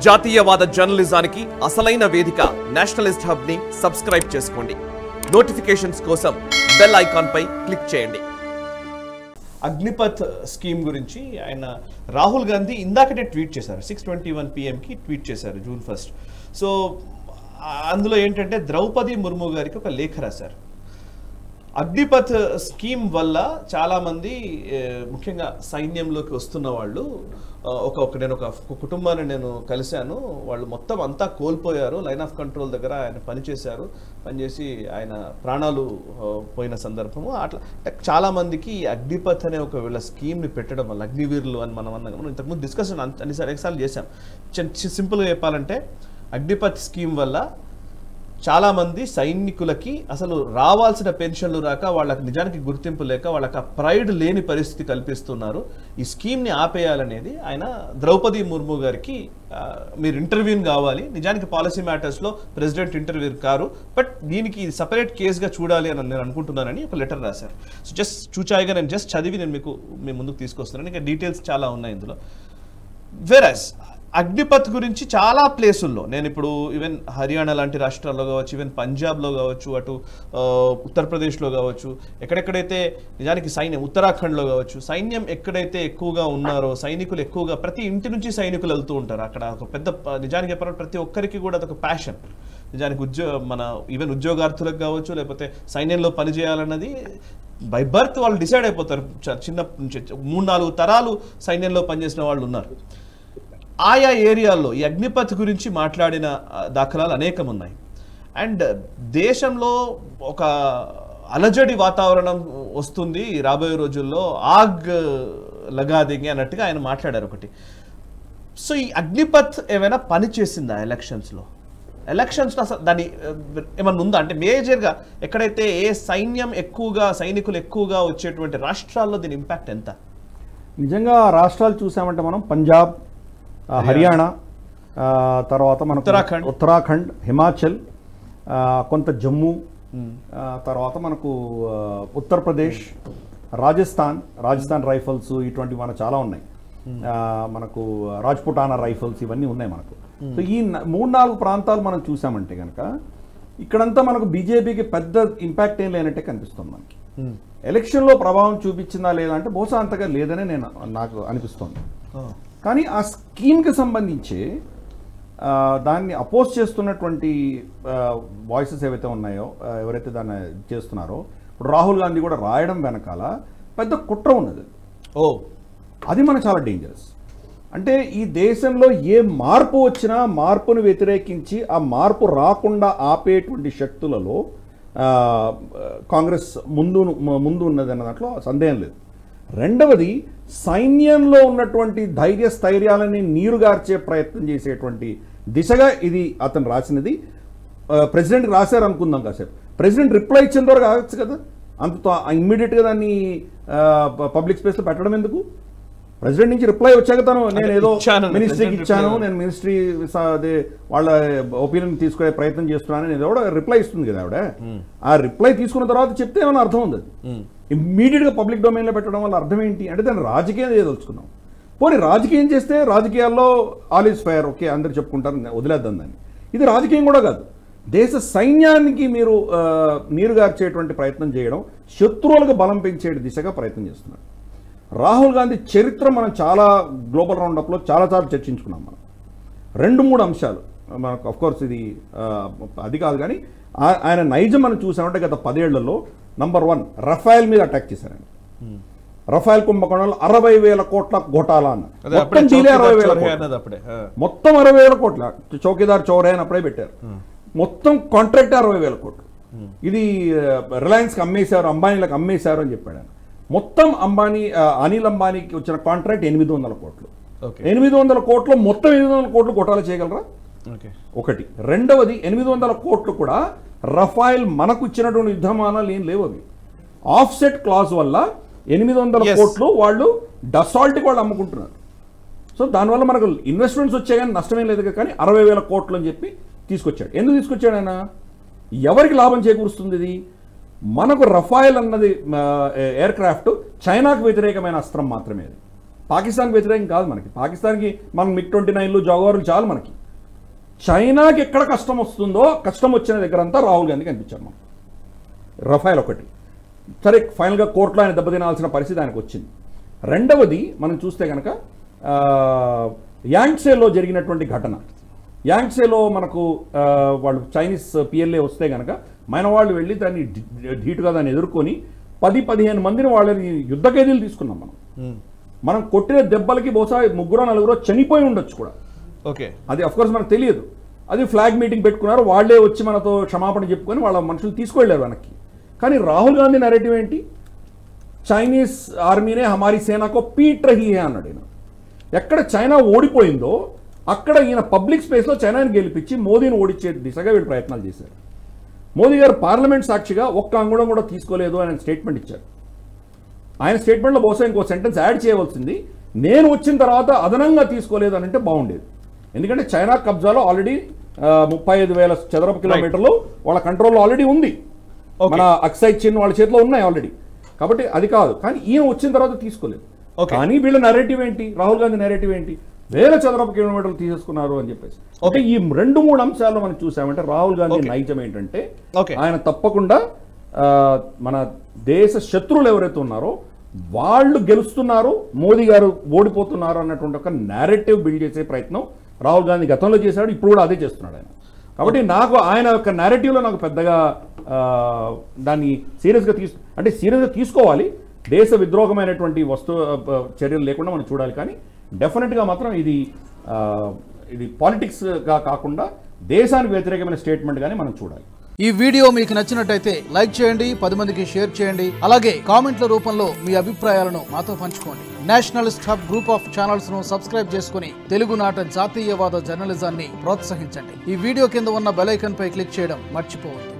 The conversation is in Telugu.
జాతీయవాద జర్నలిజానికి అసలైన వేదిక నేషనలిస్ట్ హబ్ ని సబ్స్క్రైబ్ చేసుకోండి. నోటిఫికేషన్స్ కోసం బెల్ ఐకాన్ పై క్లిక్ చేయండి. అగ్నిపథ్ స్కీమ్ గురించి ఆయన రాహుల్ గాంధీ ఇందాకనే ట్వీట్ చేశారు. 6:21 PM కి ట్వీట్ చేశారు జూన్ 1. సో అందులో ఏంటంటే ద్రౌపది ముర్ము గారికి ఒక లేఖ రాశారు. అగ్నిపథ్ స్కీమ్ వల్ల చాలామంది ముఖ్యంగా సైన్యంలోకి వస్తున్న వాళ్ళు నేను ఒక కుటుంబాన్ని నేను కలిశాను. వాళ్ళు మొత్తం అంతా కోల్పోయారు. లైన్ ఆఫ్ కంట్రోల్ దగ్గర ఆయన పనిచేసి ఆయన ప్రాణాలు పోయిన సందర్భము. అట్లా చాలామందికి అగ్నిపథ్ అనే ఒక వీళ్ళ స్కీమ్ని పెట్టడం వల్ల అగ్నివీరులు అని మనం ఇంతకుముందు డిస్కషన్ అనేకసార్లు చేశాం. సింపుల్గా చెప్పాలంటే అగ్నిపథ్ స్కీమ్ వల్ల చాలామంది సైనికులకి అసలు రావాల్సిన పెన్షన్లు రాక వాళ్ళకి నిజానికి గుర్తింపు లేక వాళ్ళకి ఆ ప్రైడ్ లేని పరిస్థితి కల్పిస్తున్నారు. ఈ స్కీమ్ని ఆపేయాలనేది ఆయన ద్రౌపది ముర్ము గారికి మీరు ఇంటర్వ్యూని కావాలి, నిజానికి పాలసీ మ్యాటర్స్లో ప్రెసిడెంట్ ఇంటర్వ్యూ కారు, బట్ దీనికి సపరేట్ కేసుగా చూడాలి అని నేను అనుకుంటున్నానని ఒక లెటర్ రాశారు. సో జస్ట్ చూచాయిగా నేను చదివి నేను మీ ముందుకు తీసుకొస్తున్నాను. ఇంకా డీటెయిల్స్ చాలా ఉన్నాయి ఇందులో. వెరస్ అగ్నిపథ్ గురించి చాలా ప్లేసుల్లో నేను ఇప్పుడు ఈవెన్ హర్యానా లాంటి రాష్ట్రాల్లో కావచ్చు, ఈవెన్ పంజాబ్లో కావచ్చు, అటు ఉత్తరప్రదేశ్లో కావచ్చు, ఎక్కడెక్కడైతే నిజానికి సైన్యం ఉత్తరాఖండ్లో కావచ్చు, సైన్యం ఎక్కడైతే ఎక్కువగా ఉన్నారో సైనికులు ఎక్కువగా ప్రతి ఇంటి నుంచి సైనికులు వెళ్తూ ఉంటారు. అక్కడ ఒక పెద్ద నిజానికి చెప్పాలంటే ప్రతి ఒక్కరికి కూడా అదొక ప్యాషన్. నిజానికి ఈవెన్ ఉద్యోగార్థులకు కావచ్చు, లేకపోతే సైన్యంలో పనిచేయాలన్నది బై బర్త్ వాళ్ళు డిసైడ్ అయిపోతారు. చిన్న నుంచి 3-4 తరాలు సైన్యంలో పనిచేసిన వాళ్ళు ఉన్నారు. ఆయా ఏరియాల్లో ఈ అగ్నిపథ్ గురించి మాట్లాడిన దాఖలాలు అనేకం ఉన్నాయి. అండ్ దేశంలో ఒక అలజడి వాతావరణం వస్తుంది రాబోయే రోజుల్లో, ఆగ్ లగాదేంగే అన్నట్టుగా ఆయన మాట్లాడారు ఒకటి. సో ఈ అగ్నిపథ్ ఏమైనా పని చేసిందా ఎలక్షన్స్లో అసలు దాని ఏమన్నా ఉందా? అంటే మేజర్గా ఎక్కడైతే సైనికులు ఎక్కువగా వచ్చేటువంటి రాష్ట్రాల్లో దీని ఇంపాక్ట్ ఎంత? నిజంగా రాష్ట్రాలు చూసామంటే మనం పంజాబ్, హర్యానా, తర్వాత మనకు ఉత్తరాఖండ్, హిమాచల్, కొంత జమ్మూ, తర్వాత మనకు ఉత్తరప్రదేశ్, రాజస్థాన్ రైఫల్స్, ఇటువంటి మన చాలా ఉన్నాయి. మనకు రాజ్పుటానా రైఫల్స్ ఇవన్నీ ఉన్నాయి మనకు. సో ఈ 3-4 ప్రాంతాలు మనం చూసామంటే కనుక ఇక్కడంతా మనకు బీజేపీకి పెద్ద ఇంపాక్ట్ ఏం లేనట్టే కనిపిస్తుంది మనకి. ఎలక్షన్లో ప్రభావం చూపించిందా లేదా అంటే బహుశా అంతగా లేదనే నాకు అనిపిస్తుంది. కానీ ఆ స్కీమ్కి సంబంధించి దాన్ని అపోజ్ చేస్తున్నటువంటి వాయిసెస్ ఏవైతే ఉన్నాయో, ఎవరైతే దాన్ని చేస్తున్నారో, ఇప్పుడు రాహుల్ గాంధీ కూడా రాయడం వెనకాల పెద్ద కుట్ర ఉన్నది. అది మనకు చాలా డేంజరస్. అంటే ఈ దేశంలో ఏ మార్పు వచ్చినా మార్పును వ్యతిరేకించి ఆ మార్పు రాకుండా ఆపేటువంటి శక్తులలో కాంగ్రెస్ ముందు ఉన్నదన్న దాంట్లో సందేహం లేదు. రెండవది, సైన్యంలో ఉన్నటువంటి స్థైర్యాలని నీరుగార్చే ప్రయత్నం చేసేటువంటి దిశగా ఇది అతను రాసినది. ప్రెసిడెంట్కి రాశారు అనుకుందాం కాసేపు. ప్రెసిడెంట్ రిప్లై ఇచ్చిన వరకు ఆగచ్చు కదా, అంత ఇమ్మీడియట్గా దాన్ని పబ్లిక్ స్పేస్లో పెట్టడం ఎందుకు? ప్రెసిడెంట్ నుంచి రిప్లై వచ్చాక నేను ఏదో మినిస్ట్రీకి ఇచ్చాను, నేను మినిస్ట్రీ అదే వాళ్ళ ఒపీనియన్ తీసుకునే ప్రయత్నం చేస్తున్నాను అనేది కూడా రిప్లై ఇస్తుంది కదా ఆవిడ. ఆ రిప్లై తీసుకున్న తర్వాత చెప్తే ఏమైనా అర్థం ఉంది. ఇమ్మీడియట్గా పబ్లిక్ డొమైన్లో పెట్టడం వల్ల అర్థం ఏంటి అంటే దాన్ని రాజకీయం చేయదలుచుకున్నాం. పోనీ రాజకీయం చేస్తే రాజకీయాల్లో ఆల్ ఈజ్ ఫెయిర్, ఓకే అందరు చెప్పుకుంటారు, వదిలేద్దాం దాన్ని. ఇది రాజకీయం కూడా కాదు. దేశ సైన్యానికి మీరు నీరుగార్చేటువంటి ప్రయత్నం చేయడం, శత్రువులకు బలం పెంచే దిశగా ప్రయత్నం చేస్తున్నారు. రాహుల్ గాంధీ చరిత్ర మనం చాలా గ్లోబల్ రౌండప్లో చాలాసార్లు చర్చించుకున్నాం. మనం 2-3 అంశాలు మనకు అఫ్కోర్స్ ఇది అది కాదు, కానీ ఆయన నైజం మనం చూసామంటే గత 10 ఏళ్లలో నంబర్ 1 రఫాయల్ మీద అటాక్ చేశారండి. రఫాయల్ కుంభకోణంలో 60,000 కోట్ల ఘోటాలా అన్న, మొత్తం 60,000 కోట్ల చౌకీదార్ చౌరే అని అప్పుడే పెట్టారు. మొత్తం కాంట్రాక్ట్ 60,000 కోట్లు. ఇది రిలయన్స్కి అమ్మేశారు, అంబానీలకు అమ్మేశారు అని చెప్పాడు ఆయన. మొత్తం అనిల్ అంబానీకి వచ్చిన కాంట్రాక్ట్ 800 కోట్లు. 800 కోట్లు మొత్తం 800 కోట్లు ఘోటాలు చేయగలరా? ఒకటి. రెండవది, 800 కోట్లు కూడా రఫాయల్ మనకు ఇచ్చినటువంటి యుద్ధమానాలు ఏం లేవు. అవి ఆఫ్సెట్ క్లాజ్ వల్ల 800 కోట్లు వాళ్ళు డసాల్ట్కి వాళ్ళు అమ్ముకుంటున్నారు. సో దానివల్ల మనకు ఇన్వెస్ట్మెంట్స్ వచ్చాయి కానీ నష్టమే లేదు. కానీ 60,000 కోట్లు అని చెప్పి తీసుకొచ్చాడు. ఎందుకు తీసుకొచ్చాడు ఆయన? ఎవరికి లాభం చేకూరుస్తుంది ఇది? మనకు రఫాయల్ అన్నది ఎయిర్ క్రాఫ్ట్ చైనాకు వ్యతిరేకమైన అస్త్రం మాత్రమే. పాకిస్తాన్కి వ్యతిరేకం కాదు మనకి. పాకిస్తాన్కి మనం MiG-29లు జాగ్వార్లు చాలు మనకి. చైనాకి ఎక్కడ కష్టం వస్తుందో కష్టం వచ్చిన దగ్గర అంతా రాహుల్ గాంధీ కనిపించారు మనం. రఫైల్ ఒకటి సరే ఫైనల్గా కోర్టులో ఆయన దెబ్బతినాల్సిన పరిస్థితి ఆయనకు వచ్చింది. రెండవది మనం చూస్తే కనుక యాంగ్సేలో జరిగినటువంటి ఘటన. యాంగ్సేలో మనకు వాళ్ళు చైనీస్ PLA వస్తే కనుక మన వాళ్ళు వెళ్ళి దాన్ని ధీటుగా దాన్ని ఎదుర్కొని 10-15 మందిని వాళ్ళని యుద్ధ ఖైదీలు తీసుకున్నాం మనం కొట్టిన దెబ్బలకి బహుశా 3-4 చనిపోయి ఉండొచ్చు కూడా. ఓకే, అది అఫ్కోర్స్ మనకు తెలియదు. అది ఫ్లాగ్ మీటింగ్ పెట్టుకున్నారు, వాళ్ళే వచ్చి మనతో క్షమాపణ చెప్పుకొని వాళ్ళ మనుషులు తీసుకువెళ్ళారు వెనక్కి. కానీ రాహుల్ గాంధీ నెరేటివ్ ఏంటి? చైనీస్ ఆర్మీనే హమారీ సేనాకో పీట్ రహీ హే అన్నాడు ఈయన. ఎక్కడ చైనా ఓడిపోయిందో అక్కడ ఈయన పబ్లిక్ స్పేస్లో చైనాని గెలిపించి మోదీని ఓడించే దిశగా వీళ్ళు ప్రయత్నాలు చేశారు. మోదీ గారు పార్లమెంట్ సాక్షిగా ఒక్క అంగుళం కూడా తీసుకోలేదు అని స్టేట్మెంట్ ఇచ్చారు. ఆయన స్టేట్మెంట్లో బహుశా ఇంకో సెంటెన్స్ యాడ్ చేయవలసింది, నేను వచ్చిన తర్వాత అదనంగా తీసుకోలేదు అని అంటే బాగుండేది. ఎందుకంటే చైనా కబ్జాలో ఆల్రెడీ 35,000 చదరపు కిలోమీటర్లు వాళ్ళ కంట్రోల్లో ఆల్రెడీ ఉంది. మన అక్సైజ్ చిన్ వాళ్ళ చేతిలో ఉన్నాయి ఆల్రెడీ. కాబట్టి అది కాదు, కానీ ఈయన వచ్చిన తర్వాత తీసుకోలేదు. కానీ వీళ్ళ నెరేటివ్ ఏంటి? రాహుల్ గాంధీ నెరేటివ్ ఏంటి? 1000 చదరపు కిలోమీటర్లు తీసేసుకున్నారు అని చెప్పేసి. ఓకే, ఈ 2-3 అంశాల్లో మనం చూసామంటే రాహుల్ గాంధీ నైజం ఏంటంటే ఆయన తప్పకుండా మన దేశ శత్రువులు ఎవరైతే ఉన్నారో వాళ్ళు గెలుస్తున్నారు, మోదీ గారు ఓడిపోతున్నారు అన్నటువంటి ఒక నేరేటివ్ బిల్డ్ చేసే ప్రయత్నం రాహుల్ గాంధీ గతంలో చేశాడు, ఇప్పుడు కూడా అదే చేస్తున్నాడు ఆయన. కాబట్టి నాకు ఆయన యొక్క నేరేటివ్లో నాకు పెద్దగా దాన్ని సీరియస్గా తీసుకోవాలి. దేశ విద్రోహమైనటువంటి చర్యలు లేకుండా మనం చూడాలి. కానీ డెఫినెట్గా మాత్రం ఇది పాలిటిక్స్గా కాకుండా దేశానికి వ్యతిరేకమైన స్టేట్మెంట్గానే మనం చూడాలి. ఈ వీడియో మీకు నచ్చినట్టయితే లైక్ చేయండి, 10 మందికి షేర్ చేయండి. అలాగే కామెంట్ల రూపంలో మీ అభిప్రాయాలను మాతో పంచుకోండి. Nationalist hub group of channels ను సబ్స్క్రైబ్ చేసుకుని తెలుగునాట జాతీయవాద జర్నలిజాన్ని ప్రోత్సహించండి. ఈ వీడియో కింద ఉన్న బెల్ ఐకాన్ పై క్లిక్ చేయడం మర్చిపోవద్దు.